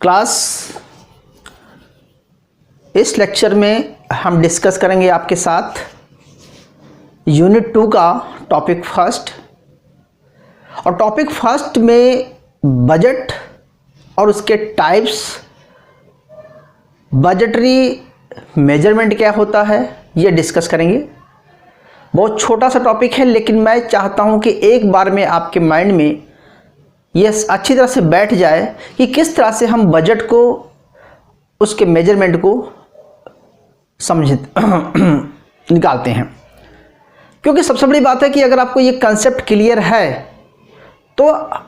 Class इस lecture में हम डिस्कस करेंगे आपके साथ यूनिट 2 का टॉपिक फर्स्ट। और टॉपिक फर्स्ट में बजट और उसके टाइप्स, बजटरी मेजरमेंट क्या होता है, ये डिस्कस करेंगे। बहुत छोटा सा टॉपिक है, लेकिन मैं चाहता हूँ कि एक बार में आपके माइंड में ये अच्छी तरह से बैठ जाए कि किस तरह से हम बजट को, उसके मेजरमेंट को समझ निकालते हैं। क्योंकि सबसे बड़ी बात है कि अगर आपको ये कंसेप्ट क्लियर है तो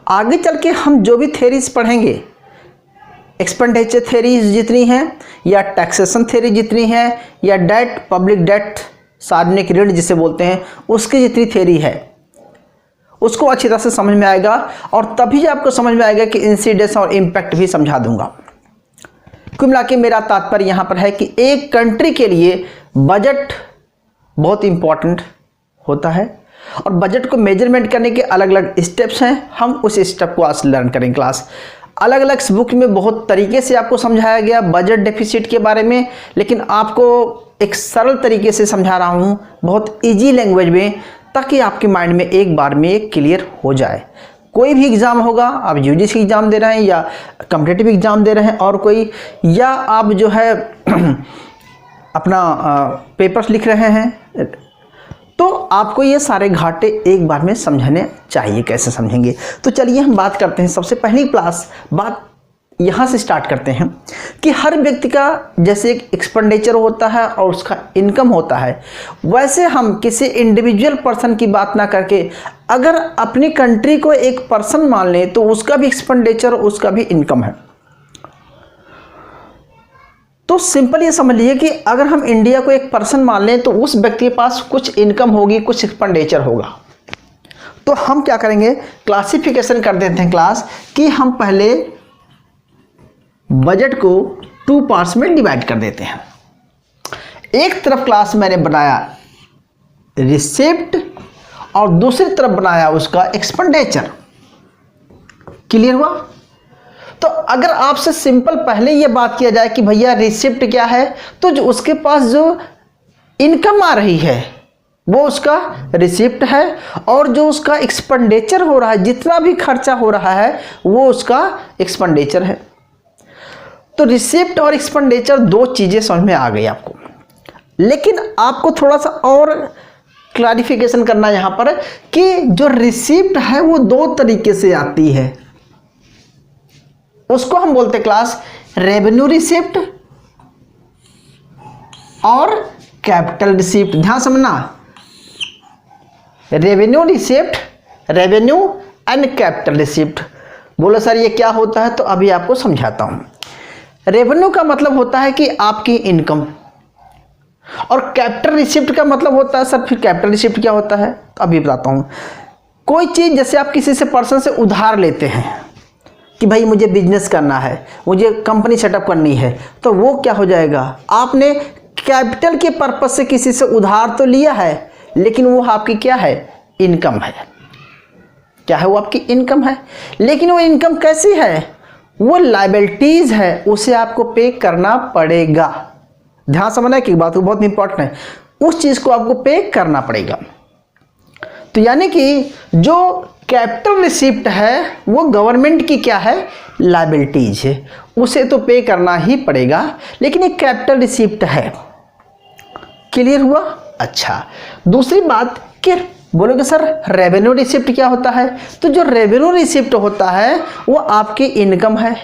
आगे चल के हम जो भी थ्योरीज पढ़ेंगे, एक्सपेंडिचर थ्योरीज जितनी हैं या टैक्सेशन थ्योरी जितनी है या डेट, पब्लिक डेट, सार्वजनिक ऋण जिसे बोलते हैं, उसकी जितनी थ्योरी है उसको अच्छी तरह से समझ में आएगा। और तभी आपको समझ में आएगा कि इंसिडेंस और इम्पैक्ट भी समझा दूंगा। कुल मिला के मेरा तात्पर्य यहाँ पर है कि एक कंट्री के लिए बजट बहुत इम्पॉर्टेंट होता है और बजट को मेजरमेंट करने के अलग अलग स्टेप्स हैं। हम उस स्टेप को आज लर्न करेंगे। क्लास अलग अलग बुक में बहुत तरीके से आपको समझाया गया बजट डेफिसिट के बारे में, लेकिन आपको एक सरल तरीके से समझा रहा हूँ, बहुत इजी लैंग्वेज में, ताकि आपके माइंड में एक बार में एक क्लियर हो जाए। कोई भी एग्ज़ाम होगा, आप यूजीसी एग्ज़ाम दे रहे हैं या कॉम्पिटिटिव एग्ज़ाम दे रहे हैं और कोई, या आप जो है अपना पेपर्स लिख रहे हैं, तो आपको ये सारे घाटे एक बार में समझने चाहिए। कैसे समझेंगे? तो चलिए हम बात करते हैं। सबसे पहली क्लास बात यहाँ से स्टार्ट करते हैं कि हर व्यक्ति का जैसे एक एक्सपेंडिचर होता है और उसका इनकम होता है, वैसे हम किसी इंडिविजुअल पर्सन की बात ना करके अगर अपनी कंट्री को एक पर्सन मान लें तो उसका भी एक्सपेंडिचर, उसका भी इनकम है। तो सिंपल ये समझ लीजिए कि अगर हम इंडिया को एक पर्सन मान लें तो उस व्यक्ति के पास कुछ इनकम होगी, कुछ एक्सपेंडिचर होगा। तो हम क्या करेंगे, क्लासिफिकेशन कर देते हैं क्लास कि हम पहले बजट को 2 पार्ट्स में डिवाइड कर देते हैं। एक तरफ क्लास मैंने बनाया रिसिप्ट और दूसरी तरफ बनाया उसका एक्सपेंडिचर। क्लियर हुआ? तो अगर आपसे सिंपल पहले ये बात किया जाए कि भैया रिसिप्ट क्या है, तो जो उसके पास जो इनकम आ रही है वो उसका रिसिप्ट है और जो उसका एक्सपेंडिचर हो रहा है, जितना भी खर्चा हो रहा है, वो उसका एक्सपेंडिचर है। तो रिसिप्ट और एक्सपेंडिचर 2 चीज़ें समझ में आ गई आपको। लेकिन आपको थोड़ा सा और क्लैरिफिकेशन करना यहाँ पर कि जो रिसिप्ट है वो 2 तरीके से आती है। उसको हम बोलते हैं क्लास रेवेन्यू रिसिप्ट और कैपिटल रिसिप्ट। ध्यान समझना, revenue receipt, revenue and capital receipt. बोलो सर ये क्या होता है? तो अभी आपको समझाता हूं। रेवेन्यू का मतलब होता है कि आपकी इनकम, और कैपिटल रिसिप्ट का मतलब होता है सर फिर कैपिटल रिसिप्ट क्या होता है? तो अभी बताता हूं। कोई चीज़ जैसे आप किसी से पर्सन से उधार लेते हैं कि भाई मुझे बिजनेस करना है, मुझे कंपनी सेटअप करनी है, तो वो क्या हो जाएगा, आपने कैपिटल के पर्पस से किसी से उधार तो लिया है, लेकिन वो आपकी क्या है, इनकम है। क्या है? वो आपकी इनकम है। लेकिन वो इनकम कैसी है? वो लायबिलिटीज है, उसे आपको पे करना पड़ेगा। ध्यान समझना की बात, वो बहुत इंपॉर्टेंट है। उस चीज को आपको पे करना पड़ेगा। तो यानी कि जो कैपिटल रिसिप्ट है वो गवर्नमेंट की क्या है, लायबिलिटीज है, उसे तो पे करना ही पड़ेगा, लेकिन एक कैपिटल रिसिप्ट है। क्लियर हुआ? अच्छा, दूसरी बात कि बोलोगे सर रेवेन्यू रिसिप्ट क्या होता है? तो जो रेवेन्यू रिसिप्ट होता है वो आपकी इनकम है।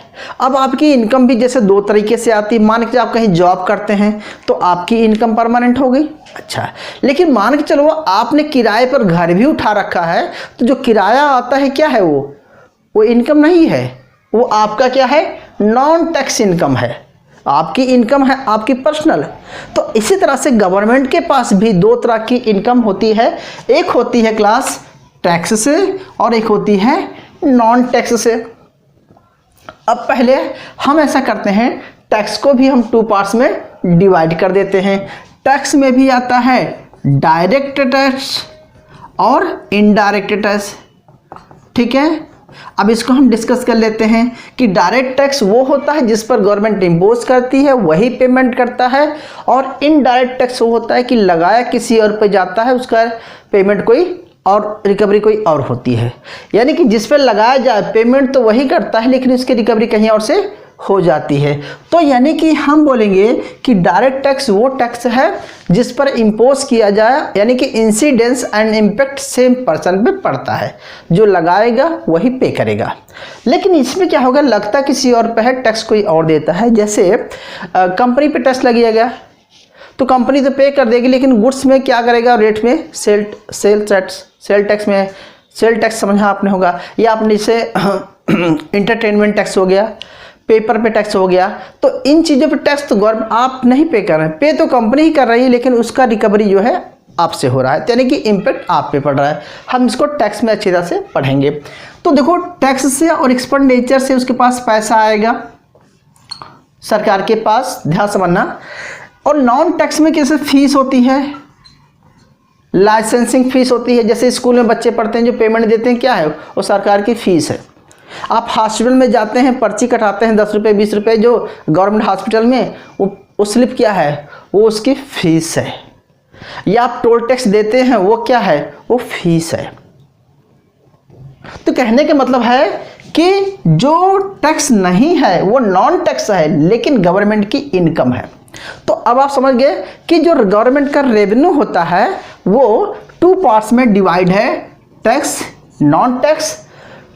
अब आपकी इनकम भी जैसे 2 तरीके से आती है। मान के आप कहीं जॉब करते हैं तो आपकी इनकम परमानेंट हो गई। अच्छा, लेकिन मान के चलो आपने किराए पर घर भी उठा रखा है, तो जो किराया आता है क्या है, वो इनकम नहीं है, वो आपका क्या है, नॉन टैक्स इनकम है। आपकी इनकम है आपकी पर्सनल। तो इसी तरह से गवर्नमेंट के पास भी 2 तरह की इनकम होती है। एक होती है क्लास टैक्स से और एक होती है नॉन टैक्स से। अब पहले हम ऐसा करते हैं, टैक्स को भी हम 2 पार्ट्स में डिवाइड कर देते हैं। टैक्स में भी आता है डायरेक्ट टैक्स और इनडायरेक्ट टैक्स। ठीक है, अब इसको हम डिस्कस कर लेते हैं कि डायरेक्ट टैक्स वो होता है जिस पर गवर्नमेंट इम्पोज करती है, वही पेमेंट करता है, और इनडायरेक्ट टैक्स वो होता है कि लगाया किसी और पे जाता है, उसका पेमेंट कोई और रिकवरी कोई और होती है। यानी कि जिस पर लगाया जाए पेमेंट तो वही करता है, लेकिन उसकी रिकवरी कहीं और से हो जाती है। तो यानी कि हम बोलेंगे कि डायरेक्ट टैक्स वो टैक्स है जिस पर इम्पोज किया जाए, यानी कि incidence and impact same person पे पड़ता है, जो लगाएगा वही पे करेगा। लेकिन इसमें क्या होगा, लगता किसी और पे है, टैक्स कोई और देता है। जैसे कंपनी पे टैक्स लग गया तो कंपनी तो पे कर देगी, लेकिन गुड्स में क्या करेगा, रेट में सेल टैक्स समझा आपने होगा, या आपने इसे इंटरटेनमेंट टैक्स हो गया, पेपर पे टैक्स हो गया। तो इन चीज़ों पे टैक्स तो गवर्नमेंट आप नहीं पे कर रहे हैं, पे तो कंपनी ही कर रही है, लेकिन उसका रिकवरी जो है आपसे हो रहा है, यानी कि इम्पैक्ट आप पे पड़ रहा है। हम इसको टैक्स में अच्छी तरह से पढ़ेंगे। तो देखो, टैक्स से और एक्सपेंडिचर से उसके पास पैसा आएगा सरकार के पास, ध्यान समझना। और नॉन टैक्स में कैसे फीस होती है, लाइसेंसिंग फीस होती है। जैसे स्कूल में बच्चे पढ़ते हैं, जो पेमेंट देते हैं क्या है, वो सरकार की फीस है। आप हॉस्पिटल में जाते हैं, पर्ची कटाते हैं 10 रुपये 20 रुपये, जो गवर्नमेंट हॉस्पिटल में वो स्लिप क्या है, वो उसकी फीस है। या आप टोल टैक्स देते हैं, वो क्या है, वो फीस है। तो कहने का मतलब है कि जो टैक्स नहीं है वो नॉन टैक्स है, लेकिन गवर्नमेंट की इनकम है। तो अब आप समझ गए कि जो गवर्नमेंट का रेवेन्यू होता है वो 2 पार्ट्स में डिवाइड है, टैक्स, नॉन टैक्स,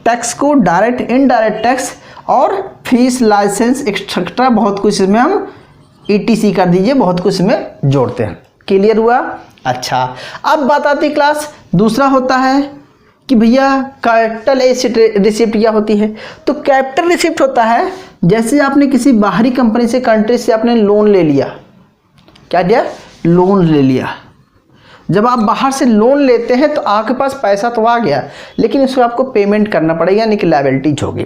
टैक्स को डायरेक्ट इनडायरेक्ट टैक्स, और फीस, लाइसेंस, एक्सेट्रा, बहुत कुछ इसमें हम ETC कर दीजिए, बहुत कुछ इसमें जोड़ते हैं। क्लियर हुआ? अच्छा, अब बात आती क्लास दूसरा होता है कि भैया कैपिटल रिसिप्ट क्या होती है। तो कैपिटल रिसिप्ट होता है जैसे आपने किसी बाहरी कंपनी से, कंट्री से आपने लोन ले लिया, क्या दिया, लोन ले लिया। जब आप बाहर से लोन लेते हैं तो आपके पास पैसा तो आ गया, लेकिन इसको आपको पेमेंट करना पड़ेगा, यानी कि लायबिलिटीज होगी।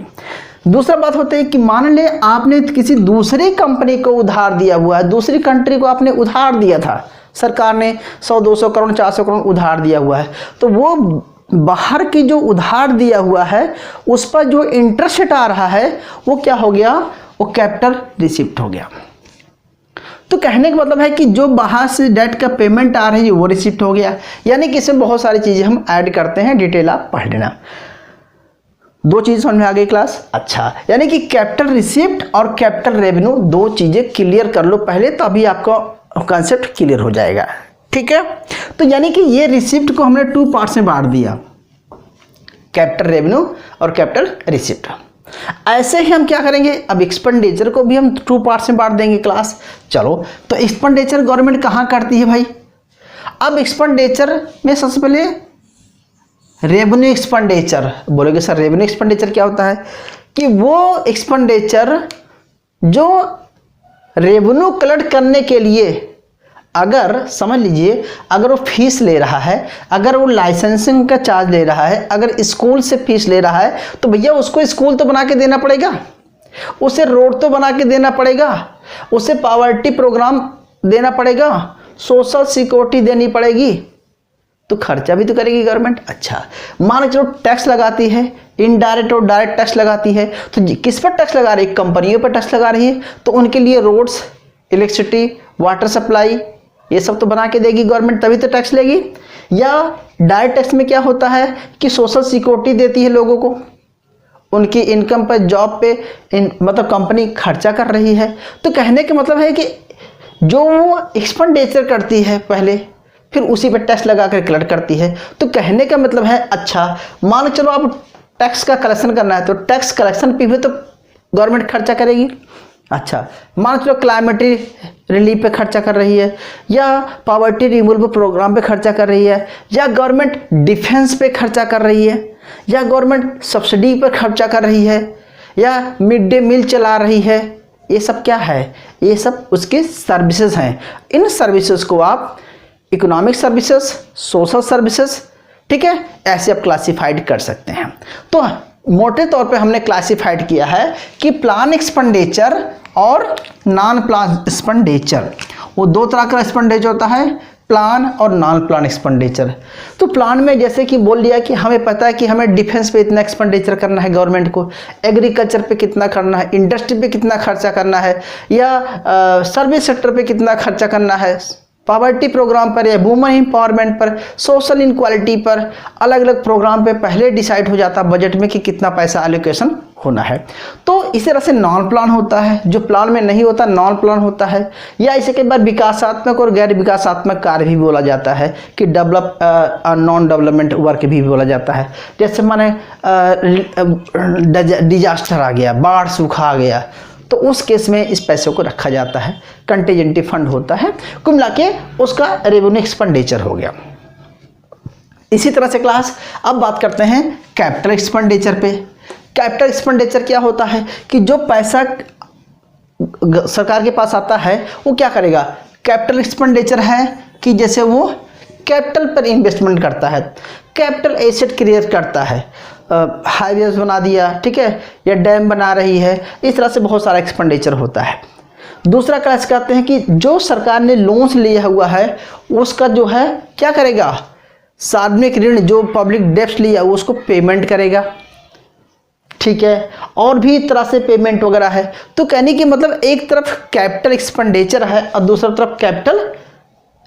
दूसरा बात होता है कि मान ले आपने किसी दूसरी कंपनी को उधार दिया हुआ है, दूसरी कंट्री को आपने उधार दिया था, सरकार ने 100-200 करोड़ 400 करोड़ उधार दिया हुआ है, तो वो बाहर की जो उधार दिया हुआ है उस पर जो इंटरेस्ट आ रहा है वो क्या हो गया, वो कैपिटल रिसिप्ट हो गया। तो कहने का मतलब है कि जो बाहर से डेट का पेमेंट आ रही है वो रिसिप्ट हो गया। यानी कि इसमें बहुत सारी चीज़ें हम ऐड करते हैं, डिटेल आप पढ़ लेना। 2 चीज़ समझ में आ गई क्लास? अच्छा, यानी कि कैपिटल रिसिप्ट और कैपिटल रेवेन्यू 2 चीज़ें क्लियर कर लो पहले, तभी आपका कॉन्सेप्ट क्लियर हो जाएगा। ठीक है, तो यानी कि ये रिसिप्ट को हमने 2 पार्ट्स में बांट दिया, कैपिटल रेवेन्यू और कैपिटल रिसिप्ट। ऐसे ही हम क्या करेंगे, अब एक्सपेंडिचर को भी हम 2 पार्ट्स में बांट देंगे क्लास। चलो, तो एक्सपेंडिचर गवर्नमेंट कहाँ करती है भाई? अब एक्सपेंडिचर में सबसे पहले रेवेन्यू एक्सपेंडिचर बोलोगे, सर रेवेन्यू एक्सपेंडिचर क्या होता है? कि वो एक्सपेंडिचर जो रेवेन्यू कलेक्ट करने के लिए, अगर समझ लीजिए, अगर वो फीस ले रहा है, अगर वो लाइसेंसिंग का चार्ज ले रहा है, अगर स्कूल से फीस ले रहा है, तो भैया उसको स्कूल तो बना के देना पड़ेगा, उसे रोड तो बना के देना पड़ेगा, उसे पॉवर्टी प्रोग्राम देना पड़ेगा, सोशल सिक्योरिटी देनी पड़ेगी, तो खर्चा भी तो करेगी गवर्नमेंट। अच्छा, मान चलो टैक्स लगाती है, इनडायरेक्ट और डायरेक्ट टैक्स लगाती है, तो किस पर टैक्स लगा रही है? कंपनियों पर टैक्स लगा रही है, तो उनके लिए रोड्स, इलेक्ट्रिसिटी, वाटर सप्लाई, ये सब तो बना के देगी गवर्नमेंट, तभी तो टैक्स लेगी। या डायरेक्ट टैक्स में क्या होता है कि सोशल सिक्योरिटी देती है लोगों को, उनकी इनकम पर, जॉब पे मतलब कंपनी खर्चा कर रही है। तो कहने का मतलब है कि जो वो एक्सपेंडिचर करती है पहले, फिर उसी पर टैक्स लगा कर कलेक्ट करती है। तो कहने का मतलब है, अच्छा मान चलो आप टैक्स का कलेक्शन करना है, तो टैक्स कलेक्शन पे भी तो गवर्नमेंट खर्चा करेगी। अच्छा, मान चलो क्लाइमेट रिलीफ पे खर्चा कर रही है, या पॉवर्टी रिमूवल प्रोग्राम पे खर्चा कर रही है, या गवर्नमेंट डिफेंस पे खर्चा कर रही है, या गवर्नमेंट सब्सिडी पर खर्चा कर रही है, या मिड डे मील चला रही है। ये सब क्या है? ये सब उसकी सर्विसेज हैं। इन सर्विसेज को आप इकोनॉमिक सर्विसेज, सोशल सर्विसेज, ठीक है, ऐसे आप क्लासिफाइड कर सकते हैं। तो मोटे तौर पे हमने क्लासिफाइड किया है कि प्लान एक्सपेंडिचर और नॉन प्लान एक्सपेंडिचर, वो 2 तरह का एक्सपेंडिचर होता है, प्लान और नॉन प्लान एक्सपेंडिचर। तो प्लान में जैसे कि बोल दिया कि हमें पता है कि हमें डिफेंस पे इतना एक्सपेंडिचर करना है गवर्नमेंट को, एग्रीकल्चर पे कितना करना है, इंडस्ट्री पे कितना खर्चा करना है, या सर्विस सेक्टर पे कितना खर्चा करना है, पॉवर्टी प्रोग्राम पर या वुमेन एम्पावरमेंट पर, सोशल इनक्वालिटी पर, अलग अलग प्रोग्राम पे पहले डिसाइड हो जाता बजट में कि कितना पैसा एलोकेशन होना है। तो इस तरह से नॉन प्लान होता है, जो प्लान में नहीं होता नॉन प्लान होता है, या इसे कई बार विकासात्मक और गैर विकासात्मक कार्य भी बोला जाता है कि डेवलप नॉन डेवलपमेंट वर्क भी बोला जाता है। जैसे माने डिजास्टर आ गया, बाढ़ सूखा आ गया, तो उस केस में इस पैसे को रखा जाता है, कंटीजेंटी फंड होता है, कुल मिला के उसका रेवेन्यू एक्सपेंडिचर हो गया। इसी तरह से क्लास अब बात करते हैं कैपिटल एक्सपेंडिचर पे। कैपिटल एक्सपेंडिचर क्या होता है कि जो पैसा सरकार के पास आता है वो क्या करेगा, कैपिटल एक्सपेंडिचर है कि जैसे वो कैपिटल पर इन्वेस्टमेंट करता है, कैपिटल एसेट क्रिएट करता है, हाईवेज बना दिया, ठीक है, या डैम बना रही है, इस तरह से बहुत सारा एक्सपेंडिचर होता है। दूसरा क्लास कहते हैं कि जो सरकार ने लोन्स लिया हुआ है उसका जो है क्या करेगा, सार्वजनिक ऋण जो पब्लिक डेब्ट लिया उसको पेमेंट करेगा, ठीक है, और भी तरह से पेमेंट वगैरह है। तो कहने की मतलब एक तरफ कैपिटल एक्सपेंडिचर है और दूसरी तरफ कैपिटल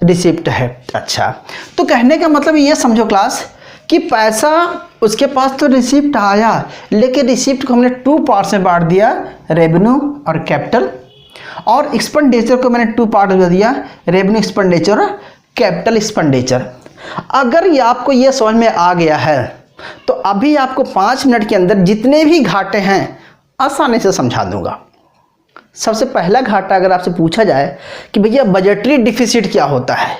रिसिप्ट है। अच्छा, तो कहने का मतलब ये समझो क्लास कि पैसा उसके पास तो रिसिप्ट आया, लेकिन रिसिप्ट को हमने 2 पार्ट्स में बांट दिया, रेवेन्यू और कैपिटल, और एक्सपेंडिचर को मैंने 2 पार्ट में दिया, रेवेन्यू एक्सपेंडिचर और कैपिटल एक्सपेंडिचर। अगर ये आपको ये समझ में आ गया है तो अभी आपको 5 मिनट के अंदर जितने भी घाटे हैं आसानी से समझा दूंगा। सबसे पहला घाटा अगर आपसे पूछा जाए कि भैया बजटरी डिफिसिट क्या होता है,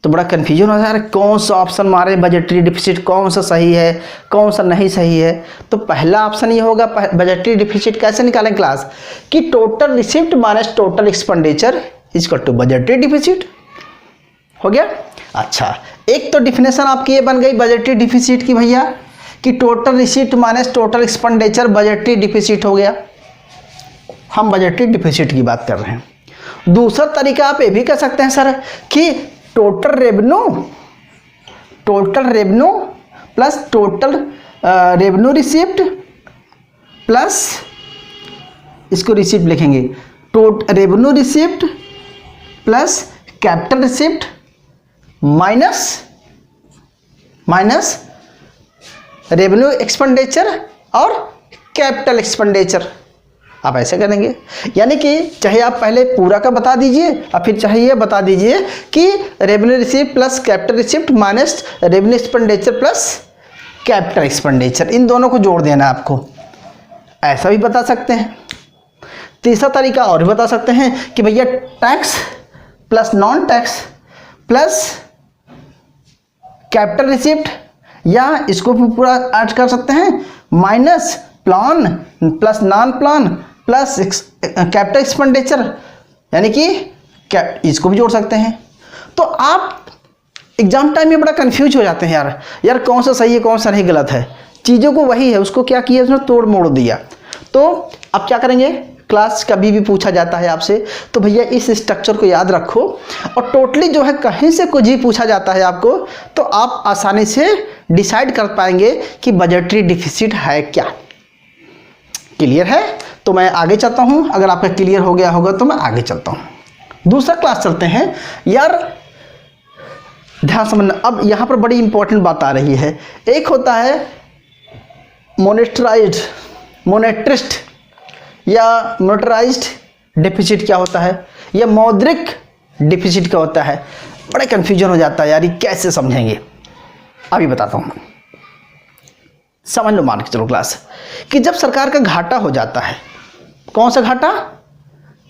तो बड़ा कन्फ्यूजन हो जाए, कौन सा ऑप्शन मारे, बजटरी डिफिसिट कौन सा सही है कौन सा नहीं सही है। तो पहला ऑप्शन ये होगा, बजटरी डिफिसिट कैसे निकालें क्लास, कि total receipt minus total expenditure equal to budgetary deficit, हो गया। अच्छा, एक तो डिफिनेशन आपकी ये बन गई बजटरी डिफिसिट की भैया कि total receipt minus total expenditure budgetary deficit हो गया, हम बजटरी डिफिसिट की बात कर रहे हैं। दूसरा तरीका आप ये भी कह सकते हैं सर कि total revenue plus total revenue receipt plus, इसको रिसिप्ट लिखेंगे, revenue receipt plus capital receipt minus revenue expenditure और कैपिटल एक्सपेंडिचर, आप ऐसे करेंगे। यानी कि चाहे आप पहले पूरा का बता दीजिए और फिर चाहे ये बता दीजिए कि revenue receipt plus capital receipt minus revenue expenditure plus capital expenditure, इन दोनों को जोड़ देना आपको, ऐसा भी बता सकते हैं। तीसरा तरीका और भी बता सकते हैं कि भैया tax plus non tax plus capital receipt, या इसको भी पूरा ऐड कर सकते हैं minus plan plus non plan plus capital expenditure, यानी कि इसको भी जोड़ सकते हैं। तो आप एग्जाम टाइम में बड़ा कंफ्यूज हो जाते हैं यार कौन सा सही है कौन सा नहीं, गलत है, चीज़ों को वही है उसको क्या किया उसने तोड़ मोड़ दिया। तो अब क्या करेंगे, क्लास कभी भी पूछा जाता है आपसे तो भैया इस स्ट्रक्चर को याद रखो, और टोटली जो है कहीं से कुछ ही पूछा जाता है आपको तो आप आसानी से डिसाइड कर पाएंगे कि बजटरी डिफिसिट है क्या। क्लियर है? तो मैं आगे चलता हूं, अगर आपका क्लियर हो गया होगा तो मैं आगे चलता हूं। दूसरा क्लास चलते हैं यार, ध्यान समझना। अब यहां पर बड़ी इंपॉर्टेंट बात आ रही है, एक होता है मोनेटरिस्ट या मोनेटराइज्ड डिफिसिट क्या होता है, या मौद्रिक डिफिसिट क्या होता है। बड़ा कंफ्यूजन हो जाता है यार, ये कैसे समझेंगे, अभी बताता हूं। समझ लो, मान के चलो क्लास कि जब सरकार का घाटा हो जाता है, कौन सा घाटा,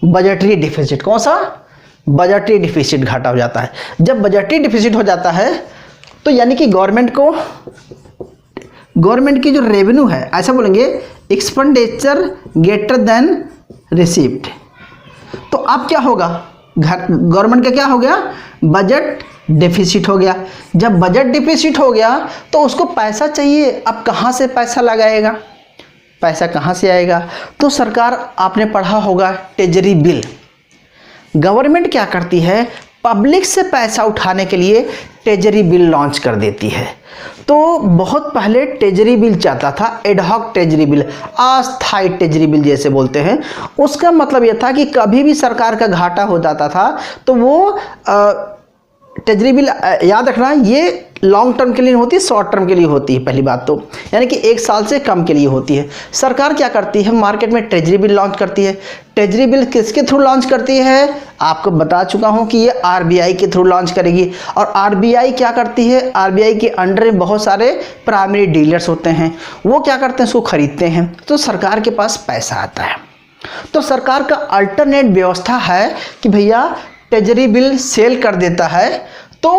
बजटरी डिफिसिट, कौन सा, बजटरी डिफिसिट घाटा हो जाता है। जब बजटरी डिफिसिट हो जाता है तो यानी कि गवर्नमेंट की जो रेवेन्यू है, ऐसा बोलेंगे एक्सपेंडिचर ग्रेटर देन रिसिप्ट, तो अब क्या होगा, गवर्नमेंट का क्या हो गया, बजट डिफिसिट हो गया। जब बजट डिफिसिट हो गया तो उसको पैसा चाहिए, अब कहाँ से पैसा लगाएगा, पैसा कहाँ से आएगा। तो सरकार, आपने पढ़ा होगा ट्रेजरी बिल, गवर्नमेंट क्या करती है, पब्लिक से पैसा उठाने के लिए ट्रेजरी बिल लॉन्च कर देती है। तो बहुत पहले ट्रेजरी बिल चाहता था, एडहॉक ट्रेजरी बिल, अस्थायी ट्रेजरी बिल जैसे बोलते हैं। उसका मतलब यह था कि कभी भी सरकार का घाटा हो जाता था तो वो ट्रेजरी बिल, याद रखना, ये लॉन्ग टर्म के लिए नहीं होती, शॉर्ट टर्म के लिए होती है पहली बात तो, यानी कि 1 साल से कम के लिए होती है। सरकार क्या करती है, मार्केट में ट्रेजरी बिल लॉन्च करती है। ट्रेजरी बिल किसके थ्रू लॉन्च करती है, आपको बता चुका हूं कि ये आरबीआई के थ्रू लॉन्च करेगी। और आरबीआई क्या करती है, आरबीआई के अंडर में बहुत सारे प्राइमरी डीलर्स होते हैं, वो क्या करते हैं, उसको खरीदते हैं, तो सरकार के पास पैसा आता है। तो सरकार का अल्टरनेट व्यवस्था है कि भैया ट्रेजरी बिल सेल कर देता है तो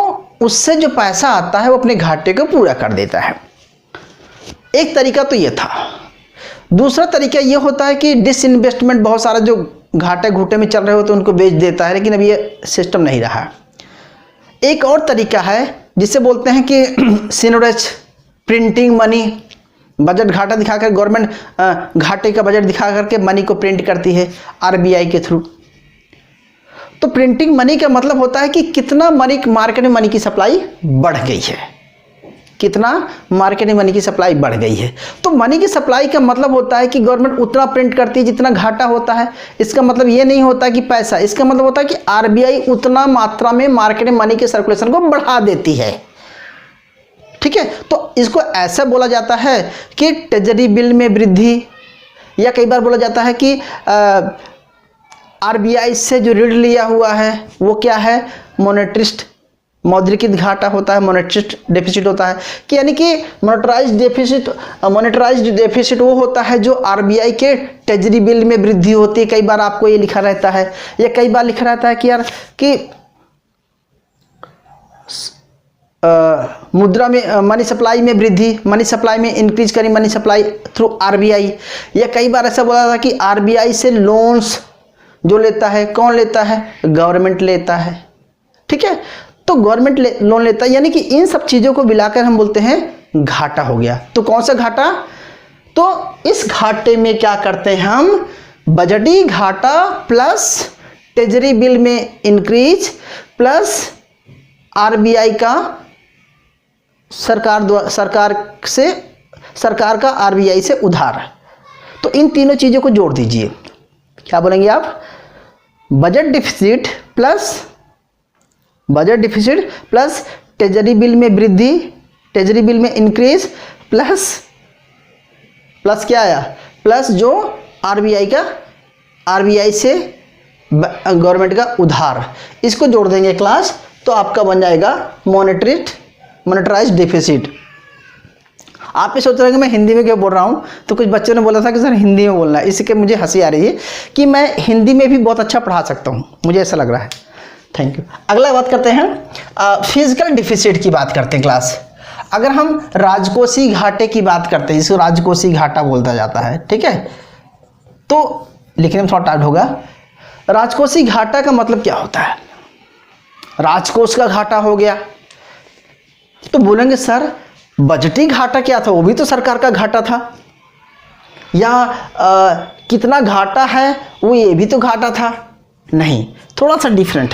उससे जो पैसा आता है वो अपने घाटे को पूरा कर देता है। एक तरीका तो ये था। दूसरा तरीका ये होता है कि डिसइन्वेस्टमेंट, बहुत सारा जो घाटे घूटे में चल रहे होते हैं उनको बेच देता है, लेकिन अब ये सिस्टम नहीं रहा। एक और तरीका है जिसे बोलते हैं कि सिनोरेज, प्रिंटिंग मनी, बजट घाटा दिखाकर गवर्नमेंट घाटे का बजट दिखा करके मनी को प्रिंट करती है आरबीआई के थ्रू। तो प्रिंटिंग मनी का मतलब होता है कि कितना मनी मार्केट में मनी की सप्लाई बढ़ गई है, कितना मार्केट में मनी की सप्लाई बढ़ गई है। तो मनी की सप्लाई का मतलब होता है कि गवर्नमेंट उतना प्रिंट करती है जितना घाटा होता है। इसका मतलब ये नहीं होता कि पैसा, इसका मतलब होता है कि आरबीआई उतना मात्रा में मार्केट में मनी के सर्कुलेशन को बढ़ा देती है। ठीक है, तो इसको ऐसा बोला जाता है कि ट्रेजरी बिल में वृद्धि, या कई बार बोला जाता है कि आरबीआई से जो ऋण लिया हुआ है वो क्या है, मॉनेटरिस्ट, मौद्रिकीय घाटा होता है, मॉनेटरिस्ट डेफिसिट होता है, कि यानी कि मॉनेटराइज्ड डेफिसिट वो होता है जो आरबीआई के ट्रेजरी बिल में वृद्धि होती है। कई बार आपको ये लिखा रहता है, या कई बार लिखा रहता है कि यार कि मुद्रा में मनी सप्लाई में वृद्धि, मनी सप्लाई में इंक्रीज करी मनी सप्लाई थ्रू आरबीआई। या कई बार ऐसा बोला था कि आरबीआई से लोन्स जो लेता है, कौन लेता है, गवर्नमेंट लेता है। ठीक है, तो गवर्नमेंट लोन लेता है, यानी कि इन सब चीज़ों को मिलाकर हम बोलते हैं घाटा हो गया। तो कौन सा घाटा, तो इस घाटे में क्या करते हैं हम, बजटी घाटा प्लस ट्रेजरी बिल में इंक्रीज प्लस आरबीआई का सरकार का आरबीआई से उधार। तो इन तीनों चीज़ों को जोड़ दीजिए, क्या बोलेंगे आप, budget deficit plus treasury bill में वृद्धि, ट्रेजरी बिल में इंक्रीज प्लस क्या आया, प्लस जो आरबीआई से गवर्नमेंट का उधार, इसको जोड़ देंगे क्लास, तो आपका बन जाएगा मॉनेटराइज्ड डेफिसिट। आप ये सोच रहे हैं कि मैं हिंदी में क्यों बोल रहा हूँ, तो कुछ बच्चों ने बोला था कि सर हिंदी में बोलना है, इसके मुझे हंसी आ रही है कि मैं हिंदी में भी बहुत अच्छा पढ़ा सकता हूँ, मुझे ऐसा लग रहा है। Thank you. अगला बात करते हैं, फिजिकल डिफिसिट की बात करते हैं क्लास। अगर हम राजकोषीय घाटे की बात करते हैं, जिसको राजकोषीय घाटा बोलता जाता है, ठीक है, तो लिखने में थोड़ा टाइट होगा। राजकोषीय घाटा का मतलब क्या होता है, राजकोष का घाटा हो गया, तो बोलेंगे सर बजटी घाटा क्या था, वो भी तो सरकार का घाटा था, या कितना घाटा है वो ये भी तो घाटा था। नहीं, थोड़ा सा डिफरेंट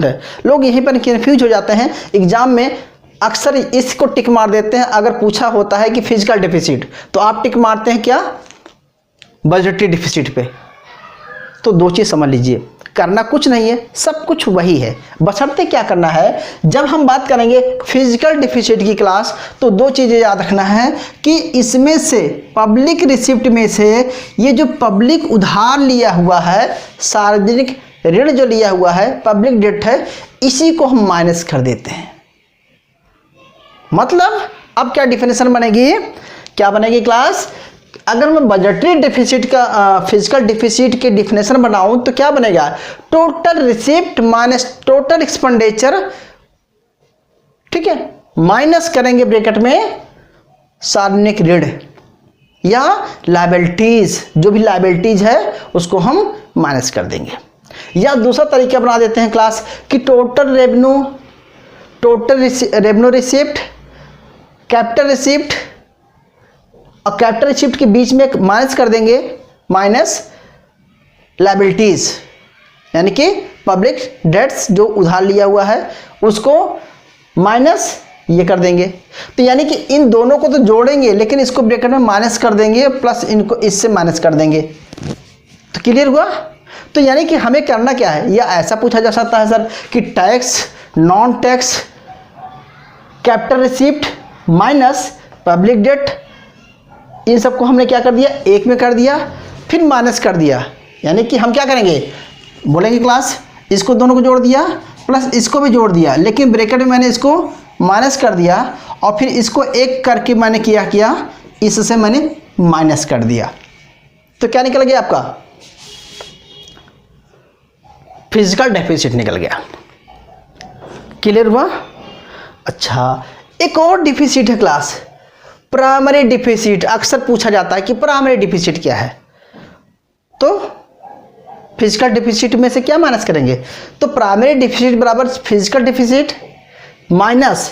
है, लोग यहीं पर कंफ्यूज हो जाते हैं। एग्जाम में अक्सर इसको टिक मार देते हैं, अगर पूछा होता है कि फिजिकल डेफिसिट, तो आप टिक मारते हैं क्या, बजटी डिफिसिट पे। तो दो चीज़ समझ लीजिए, करना कुछ नहीं है, सब कुछ वही है, बशर्ते क्या करना है, जब हम बात करेंगे फिजिकल डिफिसिट की क्लास, तो दो चीज़ें याद रखना है कि इसमें से पब्लिक रिसिप्ट में से ये जो पब्लिक उधार लिया हुआ है, सार्वजनिक ऋण जो लिया हुआ है, पब्लिक डेट है, इसी को हम माइनस कर देते हैं। मतलब अब क्या डिफिनेशन बनेगी, क्या बनेगी क्लास, अगर मैं बजटरी डिफिसिट का फिजिकल डिफिसिट के डिफिनेशन बनाऊं तो क्या बनेगा, total receipt minus total expenditure, ठीक है, माइनस करेंगे ब्रैकेट में सार्वजनिक ऋण या लायबिलिटीज, जो भी लायबिलिटीज है उसको हम माइनस कर देंगे। या दूसरा तरीका बना देते हैं क्लास कि total revenue receipt, capital receipt, और कैपिटल रिसिप्ट के बीच में एक माइनस कर देंगे, माइनस लायबिलिटीज, यानी कि पब्लिक डेट्स जो उधार लिया हुआ है उसको माइनस ये कर देंगे। तो यानी कि इन दोनों को तो जोड़ेंगे लेकिन इसको ब्रैकेट में माइनस कर देंगे प्लस इनको इससे माइनस कर देंगे। तो क्लियर हुआ। तो यानी कि हमें करना क्या है, या ऐसा पूछा जा सकता है सर कि tax, non tax, capital receipt minus public debt, इन सबको हमने क्या कर दिया, एक में कर दिया फिर माइनस कर दिया। यानी कि हम क्या करेंगे, बोलेंगे क्लास इसको दोनों को जोड़ दिया प्लस इसको भी जोड़ दिया, लेकिन ब्रैकेट में मैंने इसको माइनस कर दिया और फिर इसको एक करके मैंने किया इससे मैंने माइनस कर दिया। तो क्या निकल गया आपका, फिजिकल डेफिसिट निकल गया। क्लियर हुआ। अच्छा, एक और डिफिसिट है क्लास, प्राइमरी डिफिसिट। अक्सर पूछा जाता है कि प्राइमरी डिफिसिट क्या है, तो फिजिकल डिफिसिट में से क्या माइनस करेंगे, तो प्राइमरी डिफिसिट बराबर फिजिकल डिफिसिट माइनस,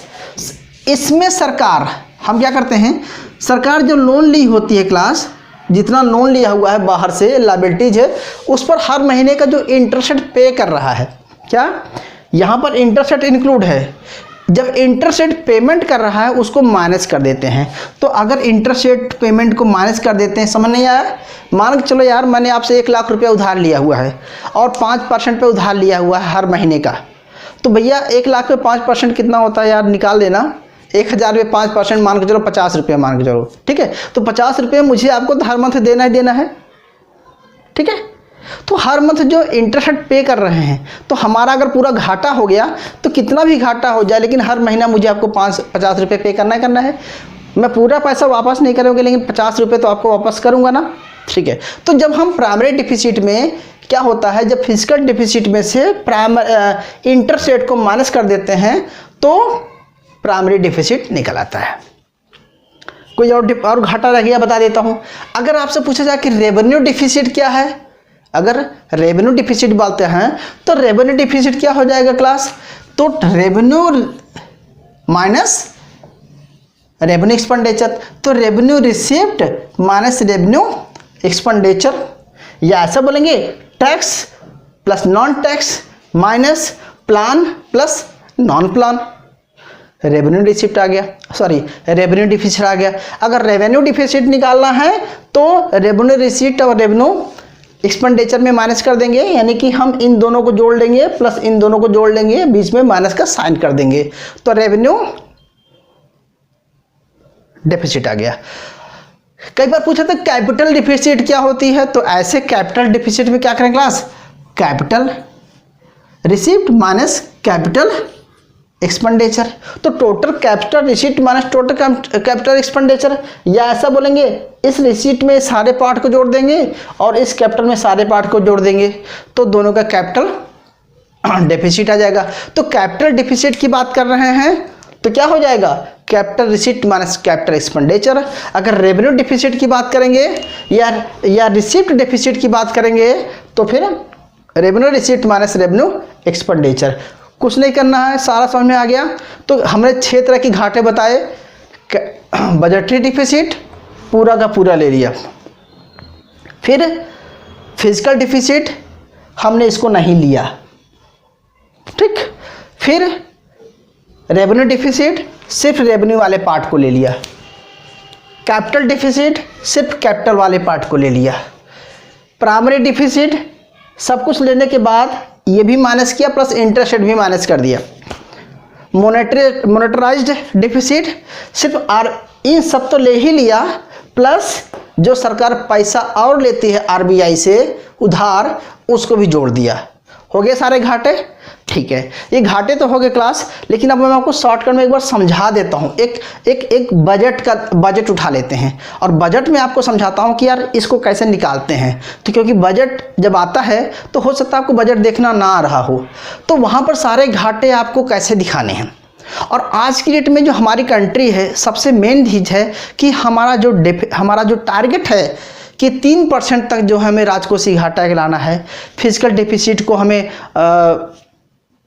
इसमें सरकार, हम क्या करते हैं, सरकार जो लोन ली होती है क्लास, जितना लोन लिया हुआ है बाहर से लायबिलिटीज है, उस पर हर महीने का जो इंटरेस्ट पे कर रहा है, क्या यहाँ पर इंटरेस्ट इंक्लूड है, जब इंटरेस्ट पेमेंट कर रहा है उसको माइनस कर देते हैं। तो अगर इंटरेस्ट पेमेंट को माइनस कर देते हैं, समझ नहीं आया, मान के चलो यार मैंने आपसे 1 लाख रुपया उधार लिया हुआ है और 5% पे उधार लिया हुआ है हर महीने का, तो भैया 1 लाख पे 5% कितना होता है यार, निकाल देना। 1000 पे 5% मान के चलो 50 रुपये मान के चलो, ठीक है। तो 50 रुपये मुझे आपको तो हर मंथ देना ही देना है, ठीक है। तो हर मंथ जो इंटरेस्ट पे कर रहे हैं, तो हमारा अगर पूरा घाटा हो गया तो कितना भी घाटा हो जाए, लेकिन हर महीना मुझे आपको 50 रुपये पे करना है। मैं पूरा पैसा वापस नहीं करूँगा लेकिन 50 रुपये तो आपको वापस करूँगा ना, ठीक है। तो जब हम प्राइमरी डिफिसिट में क्या होता है, जब फिजिकल डिफिसिट में से इंटरेस्ट रेट को माइनस कर देते हैं तो प्राइमरी डिफिसिट निकल आता है। कोई और घाटा रह गया बता देता हूँ। अगर आपसे पूछा जाए कि रेवेन्यू डिफिसिट क्या है, अगर रेवेन्यू डिफिसिट बोलते हैं तो रेवेन्यू डिफिसिट क्या हो जाएगा क्लास, तो रेवेन्यू माइनस रेवेन्यू एक्सपेंडिचर, तो revenue received minus revenue expenditure, या ऐसा बोलेंगे tax plus non tax minus plan plus non plan. Revenue deficit आ गया, सॉरी रेवेन्यू डिफिसिट आ गया। अगर रेवेन्यू डिफिसिट निकालना है तो रेवेन्यू रिसीट और रेवेन्यू एक्सपेंडिचर में माइनस कर देंगे, यानी कि हम इन दोनों को जोड़ लेंगे प्लस इन दोनों को जोड़ लेंगे, बीच में माइनस का साइन कर देंगे, तो रेवेन्यू डेफिसिट आ गया। कई बार पूछा था कैपिटल डिफिसिट क्या होती है, तो ऐसे कैपिटल डिफिसिट में क्या करें class, capital receipt minus capital expenditure, तो total capital receipt minus total capital expenditure, या ऐसा बोलेंगे इस रिसीट में सारे पार्ट को जोड़ देंगे और इस कैपिटल में सारे पार्ट को जोड़ देंगे, तो दोनों का कैपिटल डेफिसिट आ जाएगा। तो कैपिटल डिफिसिट की बात कर रहे हैं तो क्या हो जाएगा, capital receipt minus capital expenditure. अगर रेवेन्यू डिफिसिट की बात करेंगे या रिसीप्ट डेफिसिट की बात करेंगे तो फिर revenue receipt minus revenue expenditure. कुछ नहीं करना है, सारा समझ में आ गया। तो हमने 6 तरह की घाटे बताए, बजटरी डिफिसिट पूरा का पूरा ले लिया, फिर फिजिकल डिफिसिट हमने इसको नहीं लिया, ठीक, फिर रेवेन्यू डिफिसिट सिर्फ रेवेन्यू वाले पार्ट को ले लिया, कैपिटल डिफिसिट सिर्फ कैपिटल वाले पार्ट को ले लिया, प्राइमरी डिफिसिट सब कुछ लेने के बाद ये भी माइनस किया प्लस इंटरेस्ट रेट भी माइनस कर दिया, मोनेटराइज्ड डिफिसिट सिर्फ इन सब तो ले ही लिया, प्लस जो सरकार पैसा और लेती है आरबीआई से उधार उसको भी जोड़ दिया। हो गए सारे घाटे, ठीक है। ये घाटे तो हो गए क्लास, लेकिन अब मैं आपको शॉर्टकट में एक बार समझा देता हूँ। एक बजट उठा लेते हैं और बजट में आपको समझाता हूँ कि यार इसको कैसे निकालते हैं। तो क्योंकि बजट जब आता है तो हो सकता है आपको बजट देखना ना आ रहा हो, तो वहाँ पर सारे घाटे आपको कैसे दिखाने हैं। और आज की डेट में जो हमारी कंट्री है, सबसे मेन चीज़ है कि हमारा जो टारगेट है कि 3% तक जो हमें राजकोषीय घाटा लाना है, फिजिकल डेफिसिट को हमें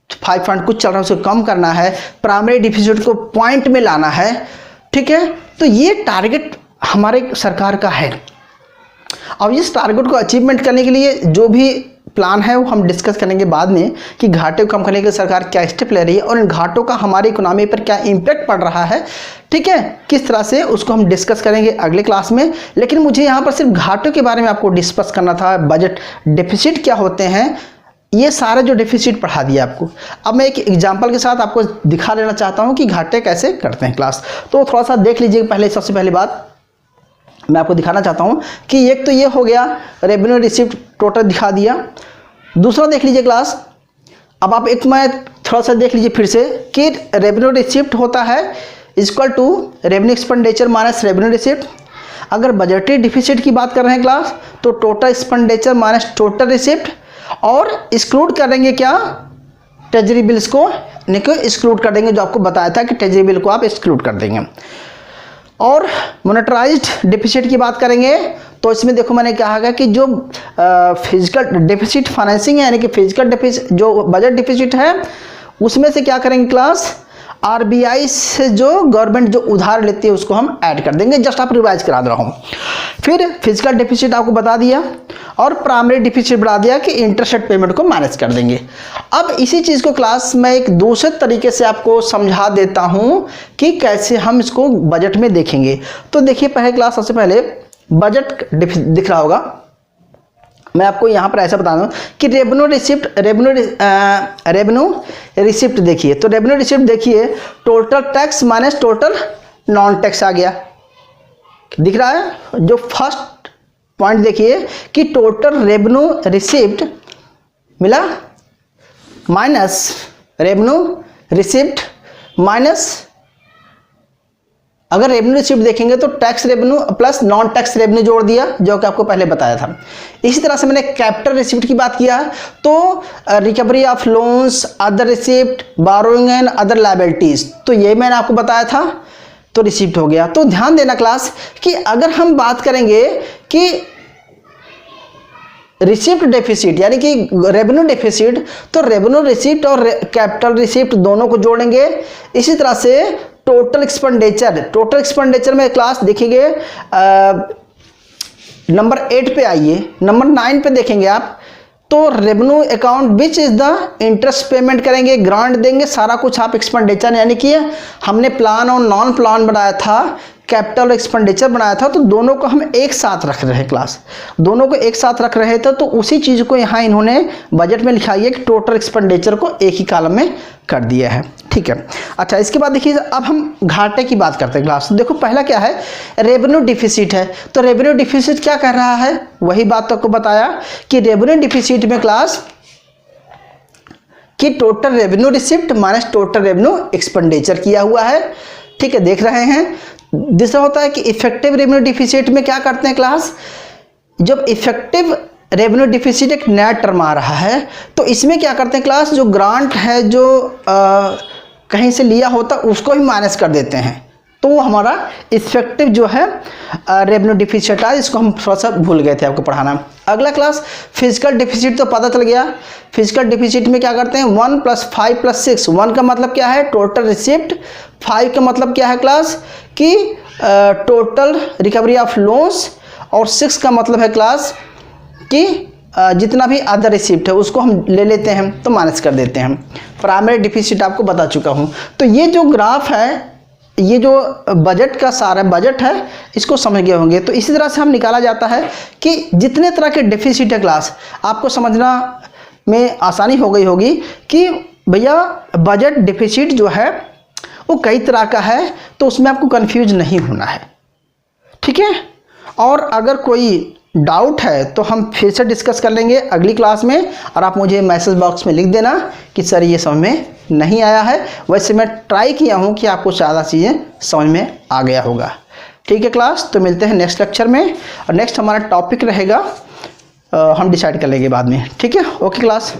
5 पॉइंट कुछ चल रहा है उसको कम करना है, प्राइमरी डिफिसिट को पॉइंट में लाना है, ठीक है। तो ये टारगेट हमारे सरकार का है। अब इस टारगेट को अचीवमेंट करने के लिए जो भी प्लान है वो हम डिस्कस करेंगे बाद में कि घाटे को कम करने के लिए सरकार क्या स्टेप ले रही है और इन घाटों का हमारी इकोनॉमी पर क्या इम्पैक्ट पड़ रहा है, ठीक है, किस तरह से उसको हम डिस्कस करेंगे अगले क्लास में। लेकिन मुझे यहाँ पर सिर्फ घाटों के बारे में आपको डिस्कस करना था। बजट डेफिसिट क्या होते हैं, ये सारे जो डेफिसिट पढ़ा दिया आपको। अब मैं एक एग्जाम्पल के साथ आपको दिखा लेना चाहता हूँ कि घाटे कैसे करते हैं क्लास। तो थोड़ा सा देख लीजिए। पहले सबसे पहली बात मैं आपको दिखाना चाहता हूं कि एक तो ये हो गया रेवेन्यू रिसिप्ट टोटल दिखा दिया। दूसरा देख लीजिए क्लास, अब आप एक मैं थोड़ा सा देख लीजिए फिर से कि रेवेन्यू रिसिप्ट होता है equal to revenue expenditure minus revenue receipt. अगर बजटरी डिफिसिट की बात कर रहे हैं क्लास तो total expenditure minus total receipt, और एक्सक्लूड करेंगे क्या, ट्रेजरी बिल्स को एक्सक्लूड कर देंगे, जो आपको बताया था कि ट्रेजरी बिल को आप एक्सक्लूड कर देंगे। और मॉनेटराइज्ड डिफिसिट की बात करेंगे तो इसमें देखो मैंने कहा है कि जो फिजिकल डेफिसिट फाइनेंसिंग है, यानी कि फिजिकल डेफिसिट जो बजट डिफिसिट है उसमें से क्या करेंगे क्लास, आरबीआई से जो गवर्नमेंट जो उधार लेती है उसको हम ऐड कर देंगे। जस्ट आप रिवाइज करा दे रहा हूँ। फिर फिजिकल डेफिसिट आपको बता दिया और प्राइमरी डिफिसिट बढ़ा दिया कि इंटरेस्ट पेमेंट को माइनस कर देंगे। अब इसी चीज़ को क्लास में एक दूसरे तरीके से आपको समझा देता हूँ कि कैसे हम इसको बजट में देखेंगे। तो देखिए पहले क्लास सबसे पहले बजट दिख रहा होगा। मैं आपको यहाँ पर ऐसा बता दूँ कि रेवेन्यू रिसिप्ट देखिए। तो रेवेन्यू रिसिप्ट देखिए total tax minus total non tax आ गया, दिख रहा है। जो फर्स्ट पॉइंट देखिए कि टोटल रेवेन्यू रिसिप्ट मिला माइनस रेवेन्यू रिसिप्ट माइनस, अगर रेवेन्यू रिसिप्ट देखेंगे तो tax revenue plus non tax revenue जोड़ दिया, जो कि आपको पहले बताया था। इसी तरह से मैंने कैपिटल रिसिप्ट की बात किया तो recovery of loans, other receipt, burrowing and other liabilities, तो ये मैंने आपको बताया था, तो रिसिप्ट हो गया। तो ध्यान देना क्लास कि अगर हम बात करेंगे कि रिसिप्ट डेफिसिट यानी कि रेवेन्यू डेफिसिट, तो रेवेन्यू रिसिप्ट और कैपिटल रिसिप्ट दोनों को जोड़ेंगे। इसी तरह से टोटल एक्सपेंडिचर में क्लास देखेंगे नंबर 8 पे आइए, नंबर 9 पे देखेंगे आप, तो revenue account which is the interest payment करेंगे, ग्रांट देंगे, सारा कुछ आप एक्सपेंडिचर, यानी कि हमने प्लान और नॉन प्लान बनाया था, कैपिटल एक्सपेंडिचर बनाया था, तो दोनों को हम एक साथ रख रहे हैं क्लास, दोनों को एक साथ रख रहे थे। तो उसी चीज़ को यहाँ इन्होंने बजट में लिखा है कि टोटल एक्सपेंडिचर को एक ही कॉलम में कर दिया है, ठीक है। अच्छा, इसके बाद देखिए अब हम घाटे की बात करते हैं क्लास। तो देखो पहला क्या है, रेवेन्यू डिफिसिट है। तो रेवेन्यू डिफिसिट क्या कर रहा है, वही बात तो आपको बताया कि रेवेन्यू डिफिसिट में क्लास कि total revenue receipt minus total revenue expenditure किया हुआ है, ठीक है, देख रहे हैं। दूसरा होता है कि इफेक्टिव रेवेन्यू डिफिसिट में क्या करते हैं क्लास, जब इफेक्टिव रेवेन्यू डिफिसिट एक नया टर्म आ रहा है तो इसमें क्या करते हैं क्लास, जो ग्रांट है जो कहीं से लिया होता उसको ही माइनस कर देते हैं, तो वो हमारा इफेक्टिव जो है रेवेन्यू डिफिसिट है। इसको हम थोड़ा सा भूल गए थे आपको पढ़ाना। अगला क्लास फिजिकल डिफिसिट, तो पता चल गया फिजिकल डिफिसिट में क्या करते हैं 1 + 5 + 6। 1 का मतलब क्या है टोटल रिसिप्ट, 5 का मतलब क्या है क्लास कि टोटल रिकवरी ऑफ लोन्स, और 6 का मतलब है क्लास कि जितना भी अदर रिसिप्ट है उसको हम ले लेते हैं तो माइनस कर देते हैं। प्राइमरी डिफिसिट आपको बता चुका हूँ। तो ये जो ग्राफ है, ये जो बजट का सारा बजट है, इसको समझ गए होंगे। तो इसी तरह से हम निकाला जाता है कि जितने तरह के डेफिसिट है क्लास, आपको समझना में आसानी हो गई होगी कि भैया बजट डेफिसिट जो है वो कई तरह का है, तो उसमें आपको कंफ्यूज नहीं होना है, ठीक है। और अगर कोई डाउट है तो हम फिर से डिस्कस कर लेंगे अगली क्लास में, और आप मुझे मैसेज बॉक्स में लिख देना कि सर ये समझ में नहीं आया है। वैसे मैं ट्राई किया हूँ कि आपको ज़्यादा चीज़ें समझ में आ गया होगा, ठीक है क्लास। तो मिलते हैं नेक्स्ट लेक्चर में, और नेक्स्ट हमारा टॉपिक रहेगा हम डिसाइड कर लेंगे बाद में, ठीक है। Okay class.